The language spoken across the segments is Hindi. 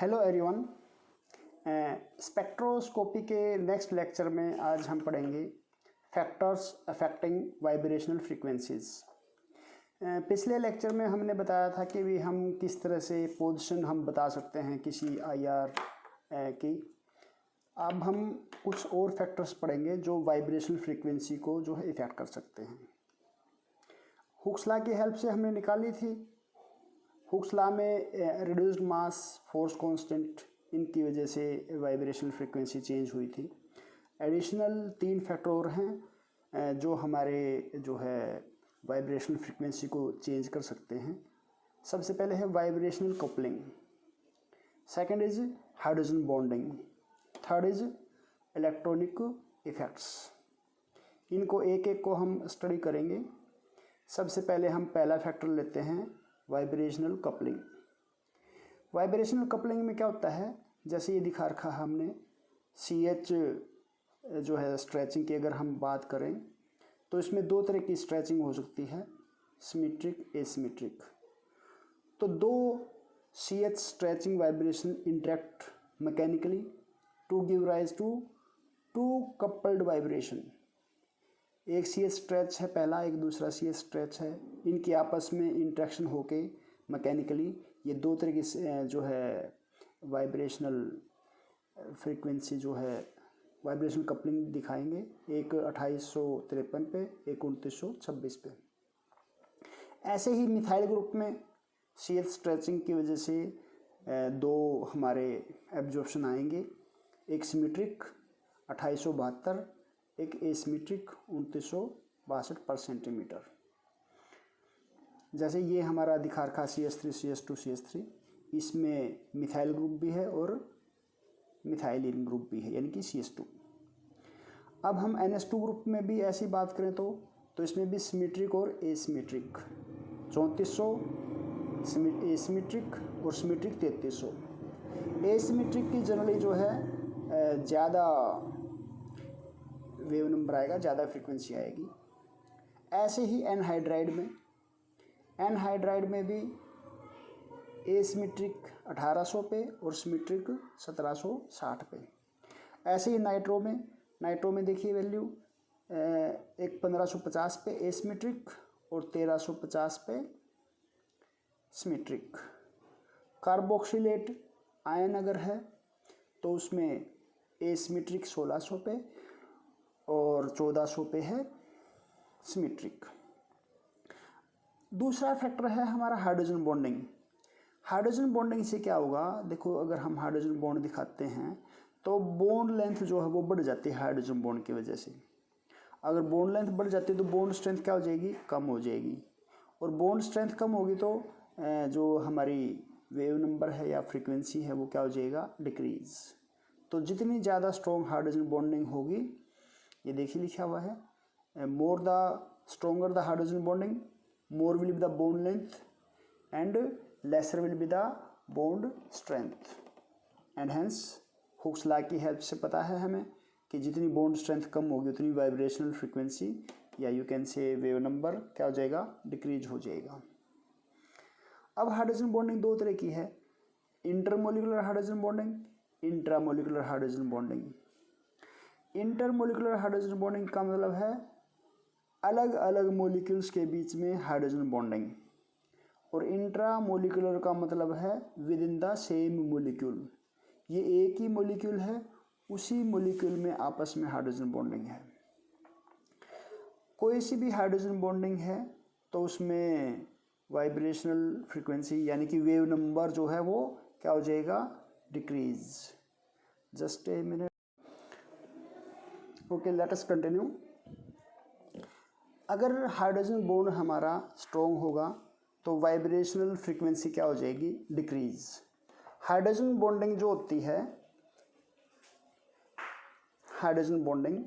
Hello everyone. स्पेक्ट्रोस्कोपी के नेक्स्ट लेक्चर में आज हम पढ़ेंगे फैक्टर्स अफेक्टिंग वाइब्रेशनल फ्रीक्वेंसीज। पिछले लेक्चर में हमने बताया था कि भी हम किस तरह से पोजीशन हम बता सकते हैं किसी आईआर की। अब हम कुछ और फैक्टर्स पढ़ेंगे जो वाइब्रेशनल फ्रीक्वेंसी को जो है इफेक्ट कर सकते हैं। हुक्स लॉ की हेल्प से हमने निकाली थी। हुक्स लॉ में रिड्यूस्ड मास, फोर्स कांस्टेंट, इनकी वजह से वाइब्रेशनल फ्रीक्वेंसी चेंज हुई थी। एडिशनल 3 फैक्टर और हैं जो हमारे जो है वाइब्रेशनल फ्रीक्वेंसी को चेंज कर सकते हैं। सबसे पहले है vibrational coupling, second is hydrogen bonding, third is electronic effects. इनको एक एक को हम स्टडी करेंगे। सबसे पहले हम पहला फैक्टर लेते हैं वाइब्रेशनल कपलिंग। वाइब्रेशनल कपलिंग में क्या होता है, जैसे ये दिखा रखा है हमने CH जो है स्ट्रेचिंग की अगर हम बात करें तो इसमें 2 तरह की स्ट्रेचिंग हो सकती है, सिमेट्रिक, एसिमेट्रिक। तो 2 CH stretching vibration interact mechanically to give rise to 2 coupled vibration. एक CH स्ट्रेच है पहला, एक दूसरा CH स्ट्रेच है। इनकी आपस में इंट्रैक्शन होके मैकेनिकली ये 2 तरह की जो है वाइब्रेशनल फ्रीक्वेंसी जो है वाइब्रेशनल कपलिंग दिखाएंगे। एक 2853 पे, एक 2926 पे। ऐसे ही मिथाइल ग्रुप में CH स्ट्रेचिंग की वजह से 2 हमारे एब्जॉर्प्शन आएंगे, एक सिमेट्रिक 2872, एक एसिमेट्रिक 2962 पर सेंटीमीटर। जैसे ये हमारा दिखा रखा CH3, CH2, CH3, इसमें मिथाइल ग्रुप भी है और मिथाइलिन ग्रुप भी है, यानी कि CH2। अब हम NH2 ग्रुप में भी ऐसी बात करें तो इसमें भी सिमेट्रिक और एसिमेट्रिक 3400, एसिमेट्रिक और सिमेट्रिक 3300। एसिमेट्रिक की जनरली जो है ज़्यादा वेव नंबर आएगा, ज़्यादा फ्रीक्वेंसी आएगी। ऐसे ही एनहाइड्राइड में भी एसिमेट्रिक 1800 पे और सिमेट्रिक 1760 पे। ऐसे ही नाइट्रो में देखिए वैल्यू एक 1550 पे एसिमेट्रिक और 1350 पे सिमेट्रिक। कार्बोक्सिलेट आयन अगर है तो उसमें एसिमेट्रिक 1600 पे और 1400 पे है सिमेट्रिक। दूसरा फैक्टर है हमारा हाइड्रोजन बॉन्डिंग। हाइड्रोजन बॉन्डिंग से क्या होगा, देखो अगर हम हाइड्रोजन बॉन्ड दिखाते हैं तो बॉन्ड लेंथ जो है वो बढ़ जाती है हाइड्रोजन बॉन्ड की वजह से। अगर बॉन्ड लेंथ बढ़ जाती है तो बॉन्ड स्ट्रेंथ क्या हो जाएगी, कम हो जाएगी। और बॉन्ड स्ट्रेंथ कम होगी तो जो हमारी वेव नंबर है या फ्रीक्वेंसी है वो क्या हो जाएगा, डिक्रीज। तो जितनी ज़्यादा स्ट्रॉन्ग हाइड्रोजन बॉन्डिंग होगी, ये देखिए लिखा हुआ है, more the stronger the hydrogen bonding, more will be the bond length and lesser will be the bond strength. And hence Hooke's law की हेल्प से पता है हमें कि जितनी बॉन्ड स्ट्रेंथ कम होगी उतनी वाइब्रेशनल फ्रीक्वेंसी या you can say wave number क्या हो जाएगा, डिक्रीज हो जाएगा। अब हाइड्रोजन बॉन्डिंग 2 तरह की है, intermolecular hydrogen bonding, intramolecular hydrogen bonding. Intermolecular hydrogen bonding का मतलब है अलग अलग मोलिक्यूल्स के बीच में हाइड्रोजन बॉन्डिंग, और इंट्रामोलिकुलर का मतलब है with in the same molecule. ये एक ही मोलिक्यूल है, उसी मोलिक्यूल में आपस में हाइड्रोजन बॉन्डिंग है। कोई सी भी हाइड्रोजन बॉन्डिंग है तो उसमें वाइब्रेशनल फ्रीक्वेंसी यानी कि वेव नंबर जो है वो क्या हो जाएगा, decrease. Just a minute, okay, let us continue. अगर हाइड्रोजन बॉन्ड हमारा स्ट्रॉन्ग होगा तो वाइब्रेशनल फ्रीक्वेंसी क्या हो जाएगी, डिक्रीज। हाइड्रोजन बॉन्डिंग जो होती है, हाइड्रोजन बॉन्डिंग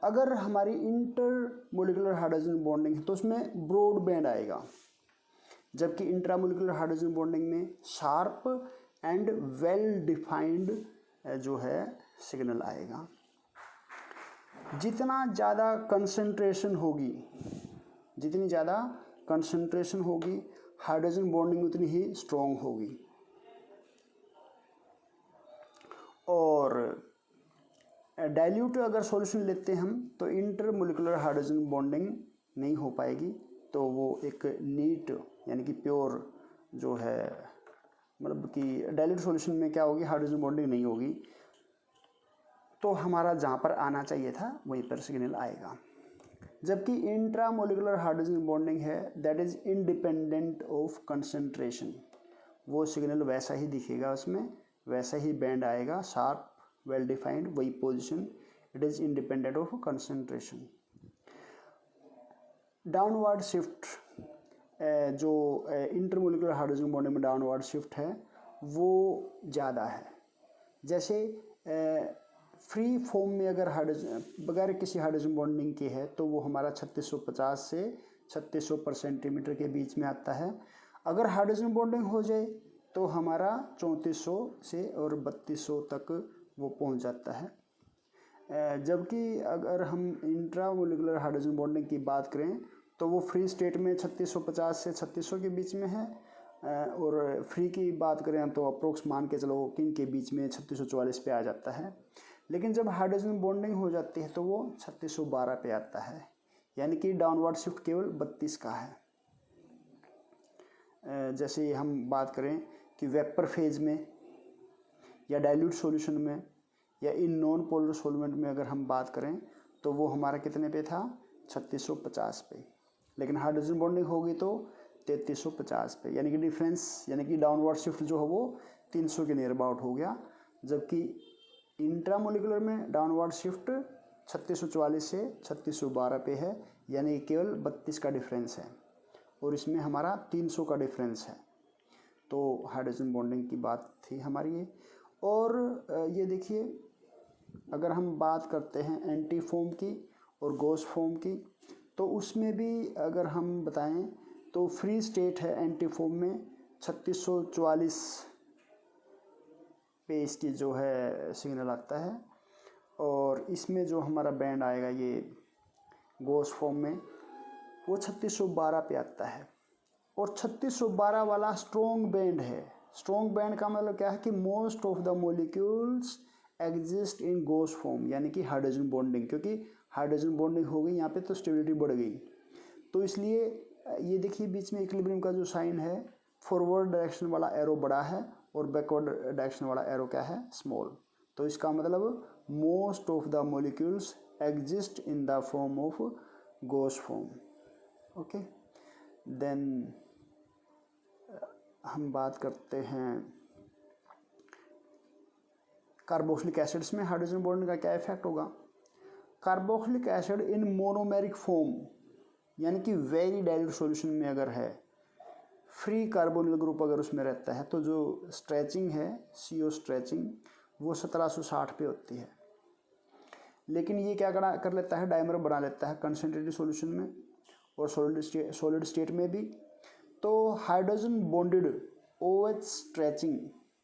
अगर हमारी इंटरमोलिकुलर हाइड्रोजन बॉन्डिंग है तो उसमें ब्रॉड बैंड आएगा, जबकि इंट्रामोलिकुलर हाइड्रोजन बॉन्डिंग में शार्प एंड वेल डिफाइंड जो है सिग्नल आएगा। जितना ज़्यादा कंसंट्रेशन होगी हाइड्रोजन बॉन्डिंग उतनी ही स्ट्रॉन्ग होगी। डाइल्यूट अगर सॉल्यूशन लेते हैं हम तो इंटरमोलिकुलर हाइड्रोजन बॉन्डिंग नहीं हो पाएगी, तो वो एक नीट यानी कि प्योर जो है, मतलब कि डाइल्यूट सॉल्यूशन में क्या होगी, हाइड्रोजन बॉन्डिंग नहीं होगी, तो हमारा जहाँ पर आना चाहिए था वहीं पर सिग्नल आएगा। जबकि इंट्रामोलिकुलर हाइड्रोजन बॉन्डिंग है that is independent of concentration, वो सिग्नल वैसा ही दिखेगा, उसमें वैसा ही बैंड आएगा, शार्प वेल डिफाइंड वही position, it is independent of concentration. Downward shift जो इंटरमोलिकुलर हाइड्रोजन बॉन्डिंग में डाउनवर्ड शिफ्ट है वो ज़्यादा है। जैसे फ्री फॉर्म में अगर हाइड्रोजन बगैर किसी हाइड्रोजन बॉन्डिंग के है तो वो हमारा 3650 से 3600 पर सेंटीमीटर के बीच में आता है। अगर हाइड्रोजन बॉन्डिंग हो जाए तो हमारा 3400 से और 3200 तक वो पहुंच जाता है। जबकि अगर हम इंट्रामोलिकुलर हाइड्रोजन बॉन्डिंग की बात करें तो वो फ्री स्टेट में 3650 से 3600 के बीच में है, और फ्री की बात करें तो अप्रोक्स मान के चलो किन के बीच में 3644 पे आ जाता है। लेकिन जब हाइड्रोजन बॉन्डिंग हो जाती है तो वो 3612 पे आता है, यानी कि डाउनवर्ड शिफ्ट केवल 32 का है। जैसे हम बात करें कि वेपर फेज में या डाइल्यूट सॉल्यूशन में या इन नॉन पोलर सॉल्वेंट में अगर हम बात करें तो वो हमारा कितने पे था, 3650 पे, लेकिन हाइड्रोजन बॉन्डिंग होगी तो 3350 पे, यानी कि डिफरेंस यानी कि डाउनवर्ड शिफ्ट जो है वो 300 के नियर अबाउट हो गया। जबकि इंट्रामोलिकुलर में डाउनवर्ड शिफ्ट 3644 से 3612 पे है, यानी केवल 32 का डिफरेंस है, और इसमें हमारा 300 का डिफरेंस है। तो हाइड्रोजन बॉन्डिंग की बात थी हमारी ये। और ये देखिए, अगर हम बात करते हैं एंटी फॉर्म की और गॉस फॉर्म की, तो उसमें भी अगर हम बताएं तो फ्री स्टेट है एंटी फॉर्म में 3644 पे इसकी जो है सिग्नल आता है, और इसमें जो हमारा बैंड आएगा ये गॉस फॉर्म में वो 3612 पे आता है, और 3612 वाला स्ट्रॉन्ग बैंड है। स्ट्रॉन्ग बैंड का मतलब क्या है कि most of the molecules exist in Gauss form, यानी कि हाइड्रोजन बॉन्डिंग, क्योंकि हाइड्रोजन बॉन्डिंग हो गई यहाँ पे तो स्टेबिलिटी बढ़ गई, तो इसलिए ये देखिए बीच में इक्विलिब्रियम का जो साइन है, फॉरवर्ड डायरेक्शन वाला एरो बड़ा है और बैकवर्ड डायरेक्शन वाला एरो क्या है, स्मॉल। तो इसका मतलब most of the molecules exist in the form of gas form. Okay, then हम बात करते हैं कार्बोक्सिलिक एसिड्स में हाइड्रोजन बॉन्ड का क्या इफेक्ट होगा। Carboxylic acid in monomeric form, यानी कि वेरी डाइल्यूट सॉल्यूशन में अगर है, फ्री कार्बोनिल ग्रुप अगर उसमें रहता है, तो जो स्ट्रेचिंग है CO स्ट्रेचिंग वो 1760 पे होती है। लेकिन ये क्या कर लेता है, डायमर बना लेता है कंसंट्रेटेड सॉल्यूशन में और सॉलिड स्टेट में भी। तो hydrogen bonded OH stretching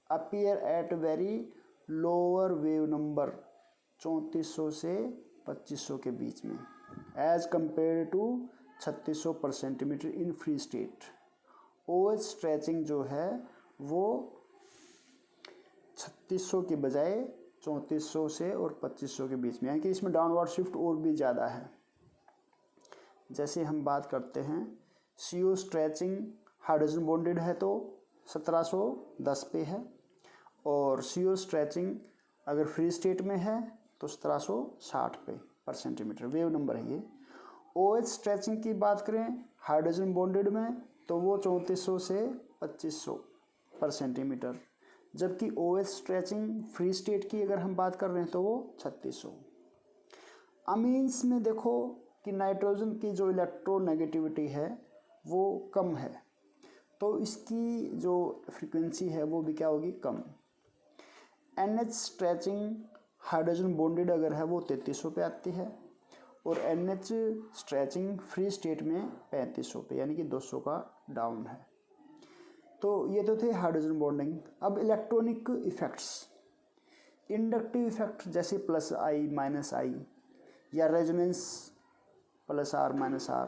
appear at very lower wave number 3400 से 2500 के बीच में, एज कंपेयर टू 3600 पर centimetre in free state. OH stretching जो है वो 3600 के बजाय 3400 से और 2500 के बीच में, यानी कि इसमें डाउनवर्ड शिफ्ट और भी ज़्यादा है। जैसे हम बात करते हैं CO स्ट्रेचिंग हाइड्रोजन बॉन्डेड है तो 1710 पे है, और CO स्ट्रेचिंग अगर फ्री स्टेट में है तो 1760 पे पर सेंटीमीटर, वेव नंबर है ये। OH स्ट्रेचिंग की बात करें हाइड्रोजन बॉन्डेड में तो वो 3400 से 2500 पर सेंटीमीटर, जबकि OH स्ट्रेचिंग फ्री स्टेट की अगर हम बात कर रहे हैं तो वो 3600। अमीन्स में देखो कि नाइट्रोजन की जो इलेक्ट्रोनेगेटिविटी है वो कम है, तो इसकी जो फ्रीक्वेंसी है वो भी क्या होगी, कम। NH स्ट्रेचिंग हाइड्रोजन बॉन्डेड अगर है वो 3300 पे आती है, और NH स्ट्रेचिंग फ्री स्टेट में 3500 पे, यानी कि 200 का डाउन है। तो ये तो थे हाइड्रोजन बॉन्डिंग। अब इलेक्ट्रॉनिक इफेक्ट्स, इंडक्टिव इफेक्ट जैसे +I -I या resonance +R-R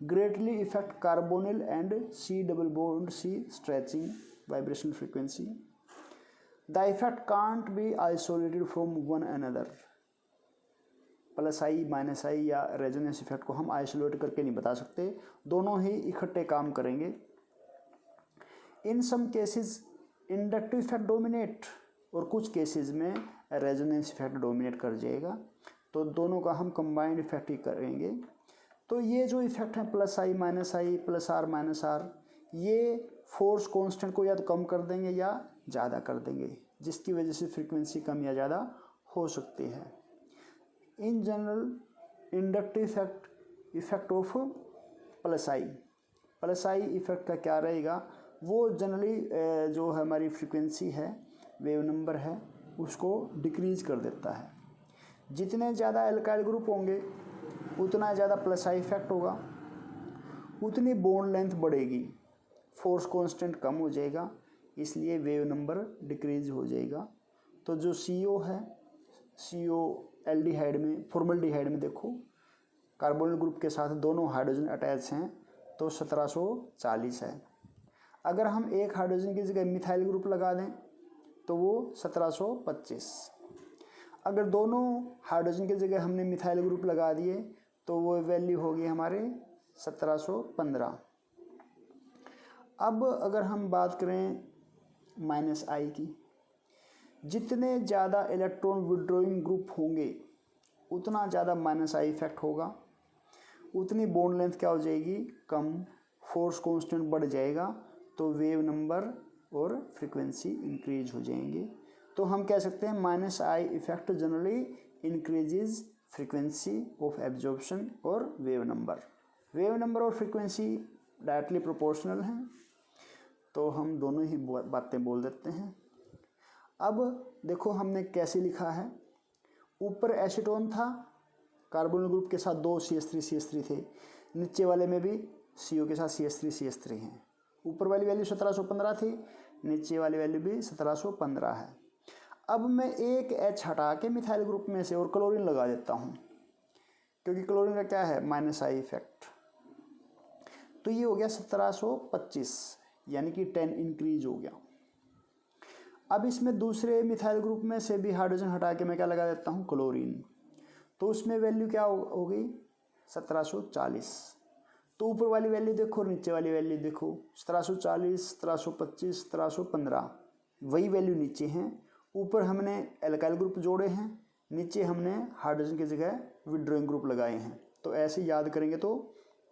greatly affect carbonyl and C double bond C stretching vibration frequency. The effect can't be isolated from one another. Plus I minus I या रेजोनेंस इफेक्ट को हम आइसोलेट करके नहीं बता सकते, दोनों ही इकट्ठे काम करेंगे। In some cases inductive effect dominate, और कुछ केसेस में रेजोनेंस इफेक्ट डोमिनेट कर जाएगा, तो दोनों का हम कंबाइंड इफेक्ट ही करेंगे। तो ये जो इफेक्ट है plus I minus I plus R minus R, ये फोर्स कांस्टेंट को या तो कम कर देंगे या ज़्यादा कर देंगे, जिसकी वजह से फ्रीक्वेंसी कम या ज़्यादा हो सकती है। In general inductive effect of plus I effect का क्या रहेगा, वो जनरली जो हमारी फ्रीक्वेंसी है, वेव नंबर है, उसको डिक्रीज कर देता है। जितने ज़्यादा एल्काइल ग्रुप होंगे उतना ज़्यादा प्लस आई इफेक्ट होगा, उतनी बॉन्ड लेंथ बढ़ेगी, फोर्स कांस्टेंट कम हो जाएगा, इसलिए वेव नंबर डिक्रीज हो जाएगा। तो जो CO है, CO एल्डिहाइड में, फॉर्मल्डिहाइड में देखो कार्बोनिल ग्रुप के साथ दोनों हाइड्रोजन अटैच हैं, तो 1740 है। अगर हम एक हाइड्रोजन की जगह मिथाइल ग्रुप लगा दें तो वो 1725। अगर दोनों हाइड्रोजन की जगह हमने मिथाइल ग्रुप लगा दिए तो वो वैल्यू होगी हमारे 1715। अब अगर हम बात करें माइनस आई की, जितने ज़्यादा इलेक्ट्रॉन विड्रॉइंग ग्रुप होंगे उतना ज़्यादा माइनस आई इफेक्ट होगा, उतनी बॉन्ड लेंथ क्या हो जाएगी, कम, फोर्स कांस्टेंट बढ़ जाएगा, तो वेव नंबर और फ्रीक्वेंसी इंक्रीज हो जाएंगे। तो हम कह सकते हैं minus I effect generally increases frequency of absorption और वेव नंबर और फ्रीक्वेंसी डायरेक्टली प्रोपोर्शनल हैं, तो हम दोनों ही बातें बोल देते हैं। अब देखो हमने कैसे लिखा है, ऊपर एसीटोन था, कार्बोनिल ग्रुप के साथ 2 CH3 थे, नीचे वाले में भी CO के साथ CH3 हैं। ऊपर वाली वैल्यू 1715 थी, नीचे वाली वैल्यू भी 1715 है। अब मैं एक H हटा के मिथाइल ग्रुप में से और क्लोरीन लगा देता हूँ, क्योंकि क्लोरीन का क्या है, माइनस आई इफेक्ट। तो ये हो गया 1725, यानी कि 10 इंक्रीज हो गया। अब इसमें दूसरे मिथाइल ग्रुप में से भी हाइड्रोजन हटा के मैं क्या लगा देता हूँ, क्लोरीन, तो उसमें वैल्यू क्या हो गई, 1740। तो ऊपर वाली वैल्यू देखो, नीचे वाली वैल्यू देखो, 1740, 1725, 1715, वही वैल्यू नीचे हैं। ऊपर हमने एल्काइल ग्रुप जोड़े हैं, नीचे हमने हाइड्रोजन की जगह विड्रॉइंग ग्रुप लगाए हैं। तो ऐसे याद करेंगे तो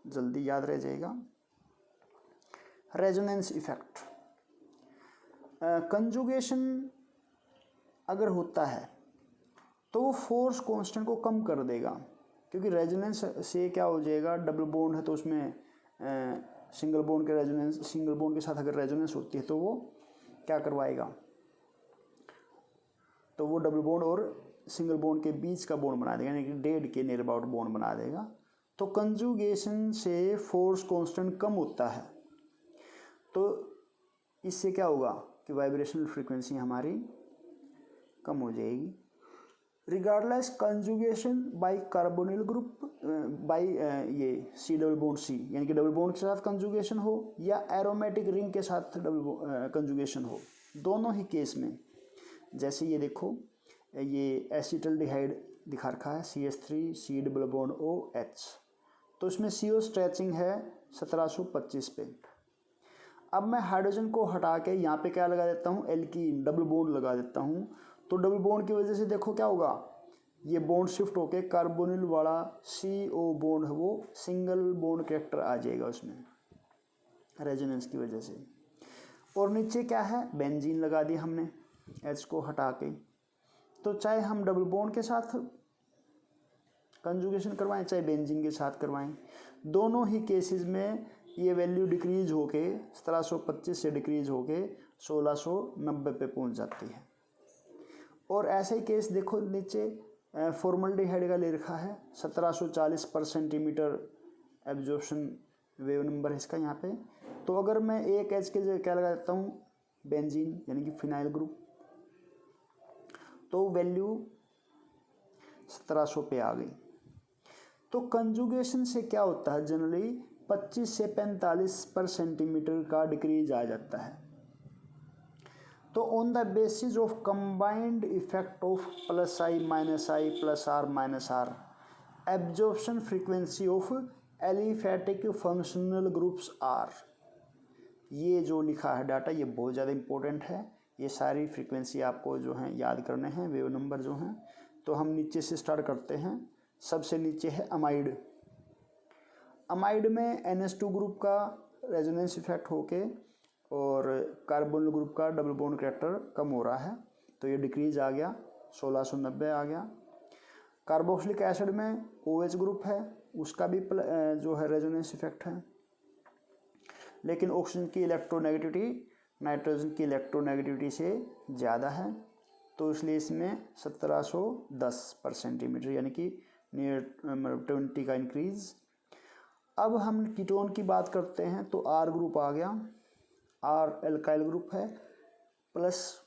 जल्दी याद रह जाएगा। रेजोनेंस इफेक्ट, कंजुगेशन अगर होता है तो वो फोर्स कांस्टेंट को कम कर देगा, क्योंकि रेजोनेंस से क्या हो जाएगा, डबल बॉन्ड है तो उसमें सिंगल बॉन्ड के साथ अगर रेजोनेंस होती है तो वो क्या करवाएगा, तो वो डबल बॉन्ड और सिंगल बॉन्ड के बीच का बॉन्ड बना देगा, यानी कि डेड के नियर अबाउट बॉन्ड बना देगा। तो कंजुगेशन से फोर्स कांस्टेंट कम होता है, तो इससे क्या होगा कि वाइब्रेशनल फ्रीक्वेंसी हमारी कम हो जाएगी। Regardless conjugation by carbonyl group by ये C डबल बॉन्ड C, यानी कि डबल बॉन्ड के साथ कंजुगेशन हो या एरोमेटिक रिंग के साथ डबल कंजुगेशन हो, दोनों ही केस में, जैसे ये देखो ये एसिटल्डिहाइड दिखा रखा है CH3 C double bond OH, तो इसमें CO स्ट्रेचिंग है 1725 पे। अब मैं हाइड्रोजन को हटा के यहाँ पे क्या लगा देता हूँ, एल्कीन डबल बॉन्ड लगा देता हूँ, तो डबल बॉन्ड की वजह से देखो क्या होगा, ये बॉन्ड शिफ्ट होके कार्बोनिल वाला CO बॉन्ड है वो सिंगल बॉन्ड कैरेक्टर आ जाएगा उसमें रेजोनेंस की वजह से। और नीचे क्या है, बेंजीन लगा दिया हमने H को हटा के, तो चाहे हम डबल बॉन्ड के साथ कंजुगेशन करवाएं चाहे बेंजीन के साथ करवाएं, दोनों ही केसेस में ये वैल्यू डिक्रीज होके 1725 से डिक्रीज होके 1690 पे पहुंच जाती है। और ऐसे ही केस देखो नीचे फॉर्मल्डिहाइड का ले रखा है 1740 पर सेंटीमीटर एब्जॉर्प्शन वेव नंबर है इसका यहाँ पे। तो अगर मैं एक H के जगह क्या लगा देता हूँ, बेंजीन यानी कि फिनाइल ग्रुप, तो वैल्यू 1700 पे आ गई। तो कंजुगेशन से क्या होता है, जनरली 25 से 45 पर सेंटीमीटर का डिक्रीज आ जाता है। तो on the basis of combined effect of plus I plus R minus R, absorption frequency of aliphatic functional groups are. ये जो लिखा है डाटा ये बहुत ज़्यादा इम्पोर्टेंट है। ये सारी फ्रीक्वेंसी आपको जो है याद करने हैं, वेव नंबर जो हैं। तो हम नीचे से स्टार्ट करते हैं। सबसे नीचे है अमाइड। अमाइड में NH2 ग्रुप का रेजोनेंस इफेक्ट होके और कार्बोनिल ग्रुप का डबल बॉन्ड कैरेक्टर कम हो रहा है, तो ये डिक्रीज आ गया, 1690 आ गया। कार्बोक्सिलिक एसिड में OH ग्रुप है, उसका भी जो है रेजोनेंस इफेक्ट है, लेकिन ऑक्सीजन की इलेक्ट्रोनेगेटिविटी नाइट्रोजन की इलेक्ट्रोनेगेटिविटी से ज़्यादा है, तो इसलिए इसमें 1710/सेंटीमीटर यानी कि नियर 20 का इंक्रीज। अब हम कीटोन की बात करते हैं तो R ग्रुप आ गया। R एल्काइल ग्रुप है, प्लस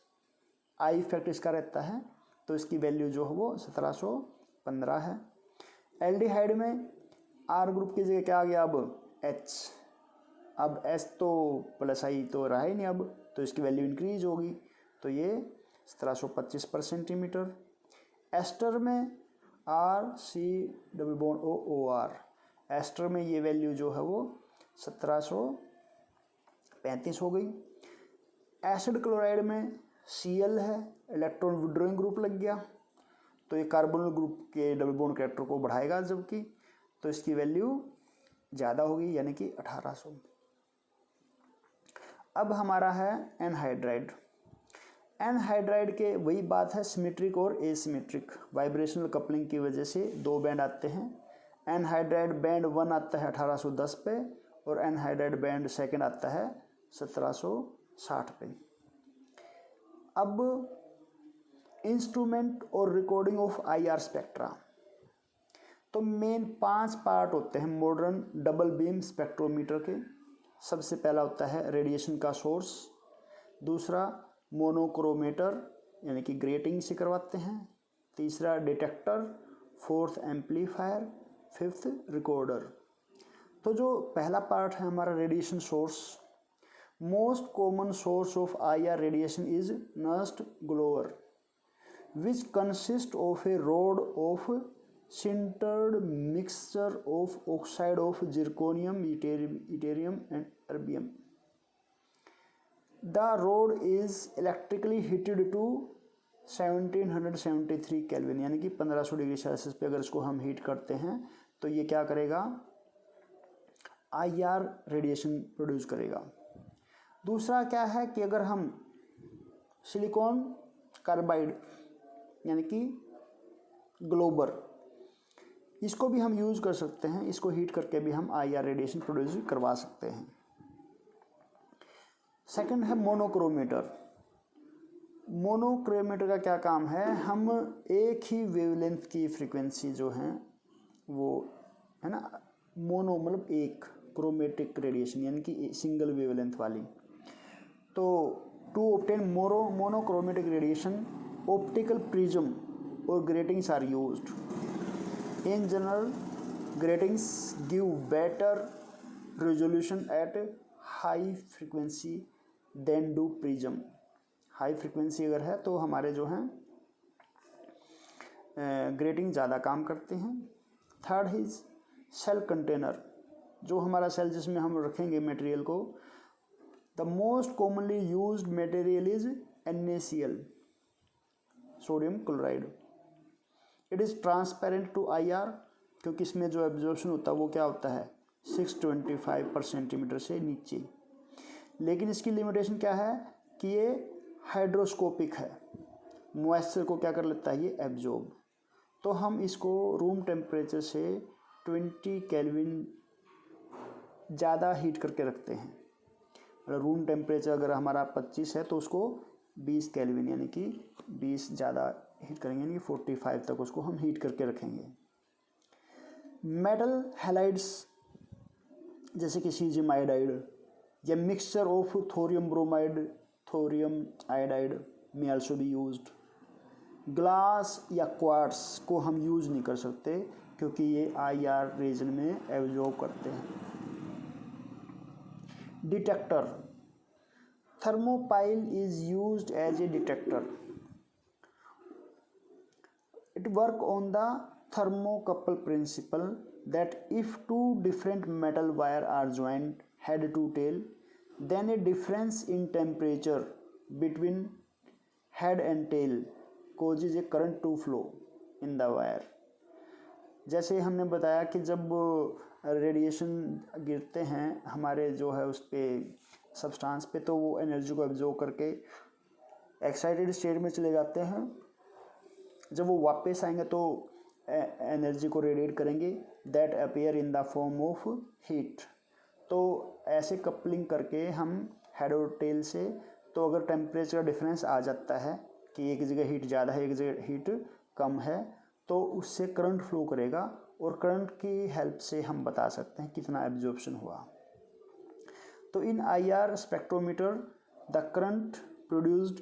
I इफेक्ट इसका रहता है, तो इसकी वैल्यू जो है वो 1715 है। एल्डिहाइड में R ग्रुप की जगह क्या आ गया, अब H। अब S तो प्लस I तो रहा ही नहीं अब, तो इसकी वैल्यू इंक्रीज होगी, तो ये 1725/सेंटीमीटर। एस्टर में RC⋯OOR, एस्टर में ये वैल्यू जो है वो 1735 हो गई। एसिड क्लोराइड में Cl है, इलेक्ट्रॉन विड्रॉइंग ग्रुप लग गया, तो ये कार्बोनिल ग्रुप के डबल बॉन्ड कैरेक्टर को बढ़ाएगा जबकि, तो इसकी वैल्यू ज़्यादा होगी यानी कि 1800। अब हमारा है एनहाइड्राइड। एनहाइड्राइड के वही बात है, सिमेट्रिक और एसिमेट्रिक वाइब्रेशनल कपलिंग की वजह से दो बैंड आते हैं। एनहाइड्राइड बैंड 1 आता है 1810 पे और एनहाइड्राइड बैंड सेकंड आता है 1760 पे। अब इंस्ट्रूमेंट और रिकॉर्डिंग ऑफ IR स्पेक्ट्रा, तो मेन 5 पार्ट होते हैं मॉडर्न डबल बीम स्पेक्ट्रोमीटर के। सबसे पहला होता है रेडिएशन का सोर्स, दूसरा मोनोक्रोमेटर यानी कि ग्रेटिंग से करवाते हैं, तीसरा detector, fourth amplifier, fifth recorder. तो जो पहला पार्ट है हमारा radiation source, most common source of IR radiation is Nernst glower which consist of a rod of sintered mixture of oxide of zirconium, yttrium and erbium. The rod is electrically heated to 1773 kelvin यानी कि 1500 डिग्री सेल्सियस पे अगर इसको हम हीट करते हैं तो ये क्या करेगा, IR रेडिएशन प्रोड्यूस करेगा। दूसरा क्या है कि अगर हम सिलिकॉन कार्बाइड यानी कि ग्लोबर, इसको भी हम यूज़ कर सकते हैं, इसको हीट करके भी हम IR रेडिएशन प्रोड्यूस करवा सकते हैं। सेकंड है मोनोक्रोमेटर। मोनोक्रोमेटर का क्या काम है, हम एक ही वेवलेंथ की फ्रीक्वेंसी जो है वो है ना, मोनो मतलब एक, क्रोमेटिक रेडिएशन यानी कि सिंगल वेवलेंथ वाली। तो to obtain monochromatic radiation optical prism और gratings are used. In general, gratings give better resolution at high frequency than do prism. High frequency अगर है तो हमारे जो हैं ग्रेटिंग ज़्यादा काम करते हैं। थर्ड इज सेल कंटेनर, जो हमारा सेल जिसमें हम रखेंगे मटेरियल को। The most commonly used material is NaCl, sodium chloride. It is transparent to IR, क्योंकि इसमें जो एब्जॉर्प्शन होता है वो क्या होता है 625/सेंटीमीटर से नीचे। लेकिन इसकी लिमिटेशन क्या है कि ये हाइड्रोस्कोपिक है, मॉइस्चर को क्या कर लेता है ये एब्जॉर्ब। तो हम इसको रूम टेम्परेचर से 20 केल्विन ज़्यादा हीट करके रखते हैं। रूम टेम्परेचर अगर हमारा 25 है तो उसको 20 केल्विन यानी कि 20 ज़्यादा हीट करेंगे, यानी कि 45 तक उसको हम हीट करके रखेंगे। मेटल हैलाइड्स जैसे कि सीजियम आयोडाइड या mixture of thorium bromide, thorium iodide में आल्सो बी यूज्ड। ग्लास या क्वार्ट्स को हम यूज़ नहीं कर सकते क्योंकि ये IR रीजन में एब्जॉर्ब करते हैं। Detector, thermopile is used as a detector. It work on the thermocouple principle that if two different metal wire are joined head to tail, then a difference in temperature between head and tail causes a current to flow in the wire। जैसे हमने बताया कि जब रेडिएशन गिरते हैं हमारे जो है उस पर सब्सटेंस पे, तो वो एनर्जी को एब्जॉर्ब करके एक्साइटेड स्टेट में चले जाते हैं। जब वो वापस आएंगे तो एनर्जी को रेडिएट करेंगे, that appear in the form of heat. तो ऐसे कपलिंग करके हम हेड और टेल से, तो अगर टेम्परेचर का डिफरेंस आ जाता है कि एक जगह हीट ज़्यादा है एक जगह हीट कम है, तो उससे करंट फ्लो करेगा और करंट की हेल्प से हम बता सकते हैं कितना एब्जॉर्प्शन हुआ। तो in IR spectrometer the current produced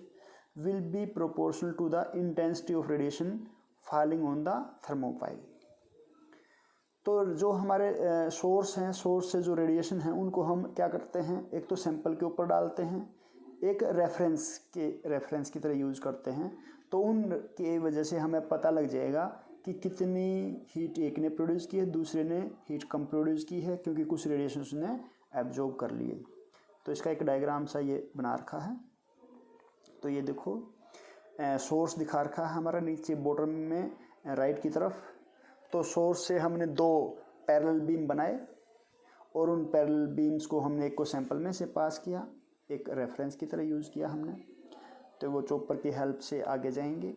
will be proportional to the intensity of radiation falling on the thermopile. तो जो हमारे सोर्स हैं, सोर्स से जो रेडिएशन है उनको हम क्या करते हैं, एक तो सैंपल के ऊपर डालते हैं, एक रेफरेंस की तरह यूज़ करते हैं। तो उनके वजह से हमें पता लग जाएगा कि कितनी हीट एक ने प्रोड्यूस की है, दूसरे ने हीट कम प्रोड्यूस की है, क्योंकि कुछ रेडिएशन उसने एब्जॉर्ब कर लिए। तो इसका एक डायग्राम सा ये बना रखा है। तो ये देखो सोर्स दिखा रखा है हमारा नीचे बॉटम में राइट की तरफ। तो सोर्स से हमने दो पैरेलल बीम बनाए और उन पैरेलल बीम्स को हमने एक को सैंपल में से पास किया, एक रेफरेंस की तरह यूज़ किया हमने। तो वो चॉपर की हेल्प से आगे जाएंगे,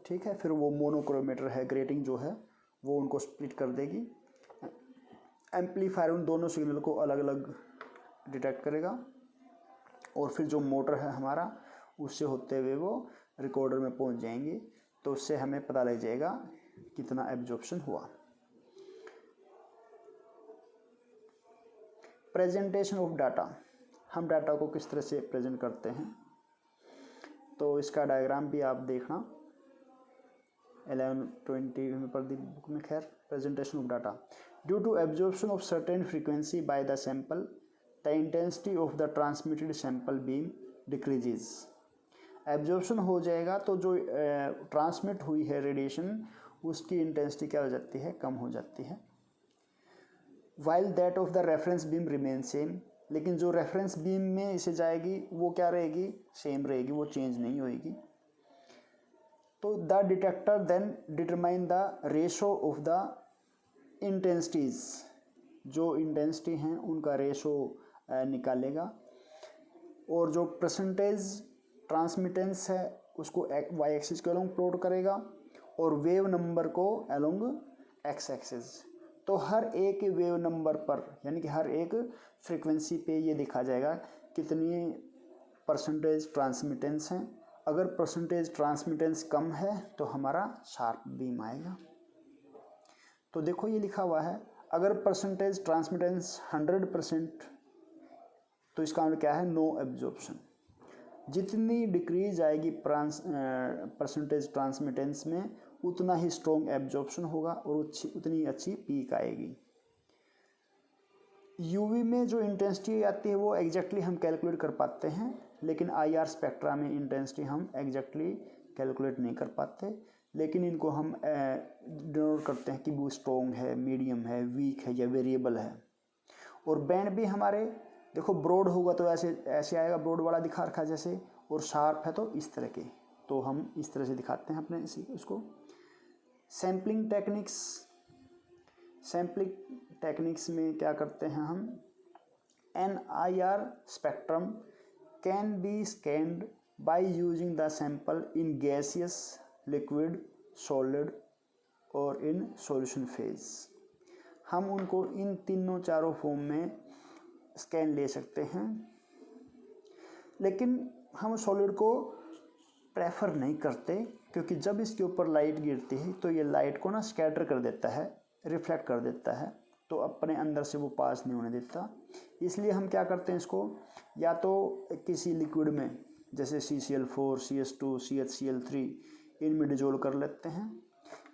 ठीक है। फिर वो मोनोक्रोमेटर है, ग्रेटिंग जो है वो उनको स्प्लिट कर देगी। एम्पलीफायर उन दोनों सिग्नल को अलग अलग डिटेक्ट करेगा और फिर जो मोटर है हमारा उससे होते हुए वो रिकॉर्डर में पहुंच जाएंगे। तो उससे हमें पता लग जाएगा कितना एब्जॉर्प्शन हुआ। प्रेजेंटेशन ऑफ डाटा, हम डाटा को किस तरह से प्रेजेंट करते हैं, तो इसका डायग्राम भी आप देखना 11-20 में पढ़ दी बुक में। खैर, presentation of data due to absorption of certain frequency by the sample the intensity of the transmitted sample beam decreases. Absorption हो जाएगा तो जो ट्रांसमिट हुई है रेडिएशन उसकी इंटेंसिटी क्या हो जाती है, कम हो जाती है। While that of the reference beam remain same, लेकिन जो रेफरेंस बीम में इसे जाएगी वो क्या रहेगी, सेम रहेगी, वो चेंज नहीं होएगी। तो the detector then determine the ratio of the intensities, जो इंटेंसिटी हैं उनका रेशो निकालेगा और जो परसेंटेज ट्रांसमिटेंस है उसको वाई एक्सिस के अलोंग प्लॉट करेगा और वेव नंबर को अलोंग एक्स एक्सिस। तो हर एक वेव नंबर पर यानी कि हर एक फ्रीक्वेंसी पे ये दिखा जाएगा कितनी परसेंटेज ट्रांसमिटेंस है। अगर परसेंटेज ट्रांसमिटेंस कम है तो हमारा शार्प बीम आएगा। तो देखो ये लिखा हुआ है, अगर परसेंटेज ट्रांसमिटेंस 100% तो इसका मतलब क्या है, नो एब्जॉर्प्शन। जितनी डिक्रीज आएगी परसेंटेज ट्रांसमिटेंस में उतना ही स्ट्रॉन्ग एब्जॉर्प्शन होगा और उतनी अच्छी पीक आएगी। यूवी में जो इंटेंसिटी आती है वो एग्जैक्टली हम कैलकुलेट कर पाते हैं, लेकिन आईआर स्पेक्ट्रा में इंटेंसिटी हम एग्जैक्टली कैलकुलेट नहीं कर पाते, लेकिन इनको हम डिनोट करते हैं कि वो स्ट्रॉन्ग है, मीडियम है, वीक है या वेरिएबल है। और बैंड भी हमारे देखो ब्रॉड होगा तो ऐसे आएगा, ब्रॉड वाला दिखा रखा जैसे, और शार्प है तो इस तरह के। तो हम इस तरह से दिखाते हैं अपने उसको। सैम्पलिंग टेक्निक्स में क्या करते हैं हम, an IR spectrum can be scanned by using the sample in gaseous, liquid, solid और इन सॉल्यूशन फेज। हम उनको इन तीनों चारों फॉर्म में स्कैन ले सकते हैं, लेकिन हम सॉलिड को प्रेफर नहीं करते क्योंकि जब इसके ऊपर लाइट गिरती है तो ये लाइट को ना स्कैटर कर देता है, रिफ्लेक्ट कर देता है, तो अपने अंदर से वो पास नहीं होने देता। इसलिए हम क्या करते हैं, इसको या तो किसी लिक्विड में जैसे CCl4, CH2, CHCl3 इनमें डिजोल्व कर लेते हैं,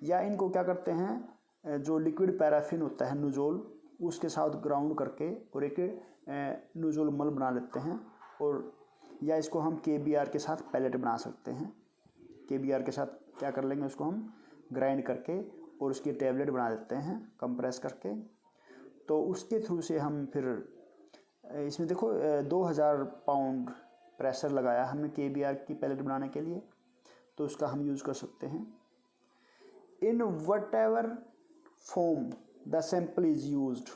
या इनको क्या करते हैं जो लिक्विड पैराफिन होता है नोजोल उसके साथ ग्राउंड करके और एक नोजोल मल बना लेते हैं, और या इसको हम KBr के साथ पैलेट बना सकते हैं। KBr के साथ क्या कर लेंगे, उसको हम ग्राइंड करके और उसकी टैबलेट बना देते हैं कंप्रेस करके। तो उसके थ्रू से हम फिर इसमें देखो 2000 पाउंड प्रेशर लगाया हमने KBR की पैलेट बनाने के लिए, तो उसका हम यूज़ कर सकते हैं। In what ever form the sample is used,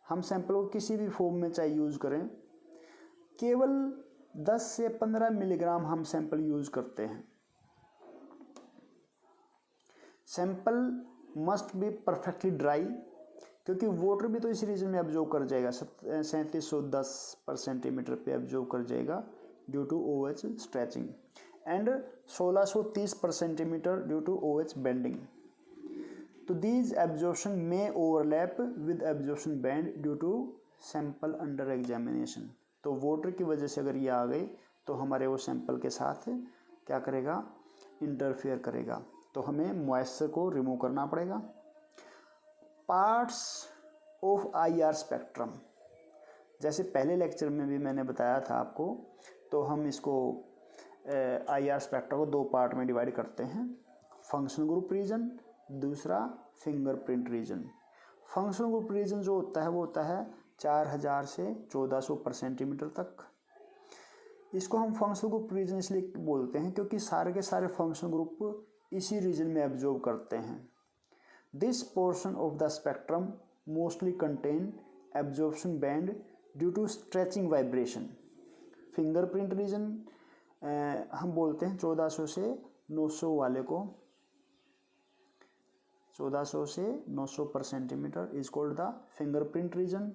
हम सैंपल को किसी भी फॉर्म में चाहे यूज़ करें, केवल 10 से 15 मिलीग्राम हम सैंपल यूज़ करते हैं। Sample must be perfectly dry, क्योंकि वाटर भी तो इस रीजन में एब्जॉर्ब कर जाएगा, 3710 पर सेंटीमीटर पे एब्जॉर्ब कर जाएगा due to OH stretching, and 1630 पर centimetre due to OH bending. तो दीज एब्जॉर्प्शन में overlap with absorption band due to sample under examination. तो वाटर की वजह से अगर ये आ गई तो हमारे वो सैंपल के साथ क्या करेगा, इंटरफेयर करेगा, तो हमें मॉइस्चर को रिमूव करना पड़ेगा। पार्ट्स ऑफ IR स्पेक्ट्रम, जैसे पहले लेक्चर में भी मैंने बताया था आपको, तो हम इसको IR स्पेक्ट्रम को 2 पार्ट में डिवाइड करते हैं, फंक्शनल ग्रुप रीजन, दूसरा fingerprint region. Functional group region जो होता है वो होता है 4000 से 1400 पर सेंटीमीटर तक। इसको हम फंक्शनल ग्रुप रीजन इसलिए बोलते हैं क्योंकि सारे के सारे फंक्शनल ग्रुप इसी रीजन में एब्जॉर्ब करते हैं। This portion of the spectrum mostly contain absorption band due to stretching vibration. Fingerprint region हम बोलते हैं 1400 से 900 वाले को, 1400 से 900 पर centimetre is called the fingerprint region.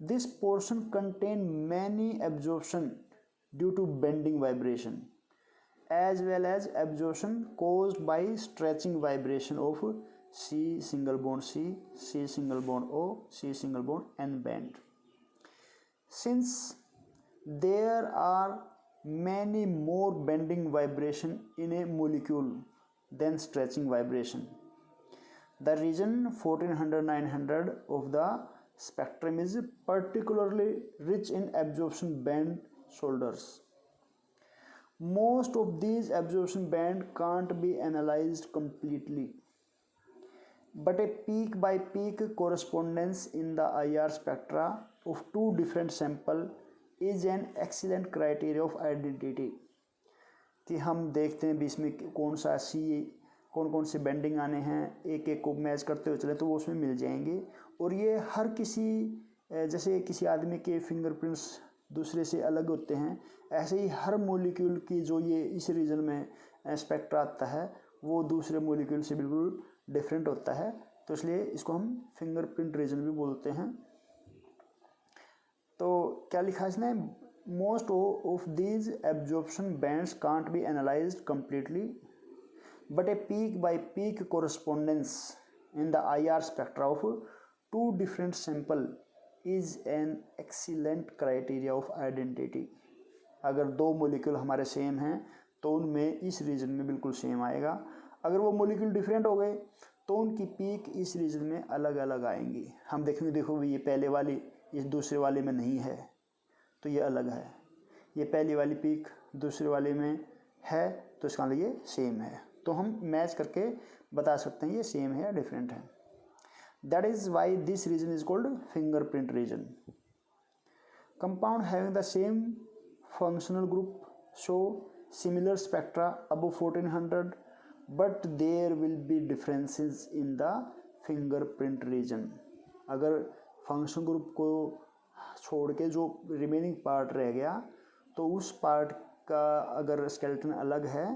This portion contain many absorption due to bending vibration as well as absorption caused by stretching vibration of C single bond C, C single bond O, C single bond N band. Since there are many more bending vibration in a molecule than stretching vibration, the region 1400-900 of the spectrum is particularly rich in absorption band shoulders. Most of these absorption band can't be analyzed completely, but a peak by peak correspondence in the IR spectra of two different samples is an excellent criteria of identity। कि हम देखते हैं बीच में कौन सा कौन कौन से बेंडिंग आने हैं, एक एक को मैच करते हुए चले तो वो उसमें मिल जाएंगे। और ये हर किसी, जैसे किसी आदमी के फिंगरप्रिंट्स दूसरे से अलग होते हैं, ऐसे ही हर मॉलिक्यूल की जो ये इस रीजन में स्पेक्ट्रा आता है वो दूसरे मॉलिक्यूल से बिल्कुल डिफरेंट होता है, तो इसलिए इसको हम फिंगरप्रिंट रीजन भी बोलते हैं। तो क्या लिखा है इसने, most of these absorption bands can't be analysed completely, but a peak by peak correspondence in the IR spectra of two different sample is an excellent criteria of identity. अगर 2 मॉलिक्यूल हमारे सेम हैं तो उनमें इस रीजन में बिल्कुल सेम आएगा, अगर वो मॉलिक्यूल डिफरेंट हो गए तो उनकी पीक इस रीजन में अलग अलग आएंगी। हम देखेंगे, देखो ये पहले वाली इस दूसरे वाले में नहीं है तो ये अलग है, ये पहली वाली पीक दूसरे वाले में है तो इसका मतलब ये सेम है, तो हम मैच करके बता सकते हैं ये सेम है या डिफरेंट है। That is why this region is called fingerprint region. Compound having the same functional group show similar spectra above 1400, but there will be differences in the fingerprint region. अगर फंक्शनल ग्रुप को छोड़ के जो रिमेनिंग पार्ट रह गया तो उस पार्ट का अगर स्केलेटन अलग है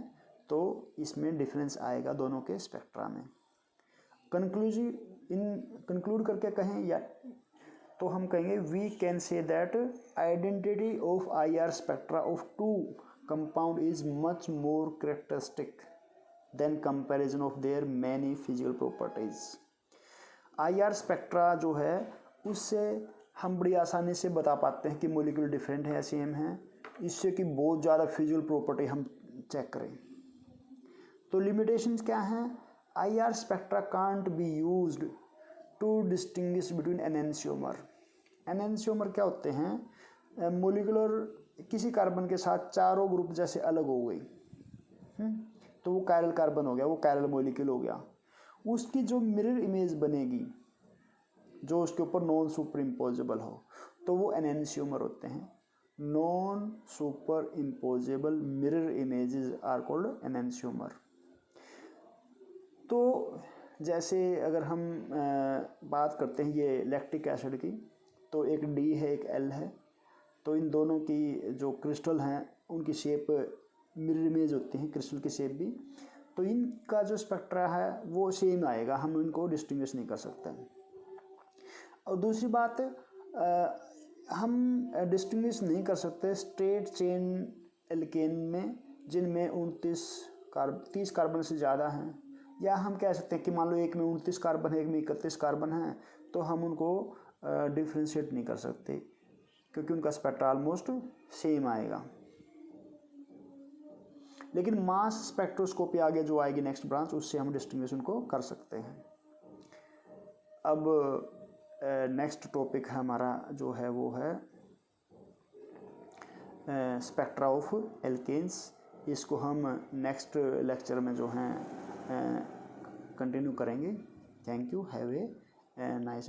तो इसमें डिफरेंस आएगा दोनों के स्पेक्ट्रा में। कंक्लूड करके कहें या तो हम कहेंगे we can say that identity of IR spectra of two compound is much more characteristic than comparison of their many physical properties. IR spectra जो है उससे हम बड़ी आसानी से बता पाते हैं कि मॉलिक्यूल डिफरेंट है या सेम है, इससे कि बहुत ज़्यादा फिजिकल प्रॉपर्टी हम चेक करें। तो लिमिटेशंस क्या हैं, IR spectra can't be used to distinguish between enantiomer. Enantiomer क्या होते हैं, मोलिकुलर किसी कार्बन के साथ चारों ग्रुप जैसे अलग हो गई, तो तो वो कायरल कार्बन हो गया, वो कायरल मॉलिक्यूल हो गया। उसकी जो मिरर इमेज बनेगी, जो उसके ऊपर नॉन सुपर इम्पोजेबल हो, तो वो एनेंशियोमर होते हैं। Non superimposable mirror images are called enantiomer. तो जैसे अगर हम बात करते हैं ये लैक्टिक एसिड की, तो एक डी है एक एल है, तो इन दोनों की जो क्रिस्टल हैं उनकी शेप मिरर इमेज होती है, क्रिस्टल की शेप भी। तो इनका जो स्पेक्ट्रा है वो सेम आएगा, हम इनको डिस्टिंग्विश नहीं कर सकते। और दूसरी बात, हम डिस्टिंग्विश नहीं कर सकते स्ट्रेट चेन एल्केन में जिनमें 30 कार्बन से ज़्यादा हैं, या हम कह सकते हैं कि मान लो एक में 29 कार्बन है, एक में 31 कार्बन है, तो हम उनको डिफ्रेंशिएट नहीं कर सकते क्योंकि उनका स्पेक्ट्रा ऑलमोस्ट सेम आएगा। लेकिन मास स्पेक्ट्रोस्कोपी आगे जो आएगी नेक्स्ट ब्रांच, उससे हम डिस्टिंग्विश उनको कर सकते हैं। अब नेक्स्ट टॉपिक है हमारा जो है वो है स्पेक्ट्रा ऑफ एल्केन्स। इसको हम नेक्स्ट लेक्चर में जो हैं कंटिन्यू करेंगे। Thank you, have a nice day.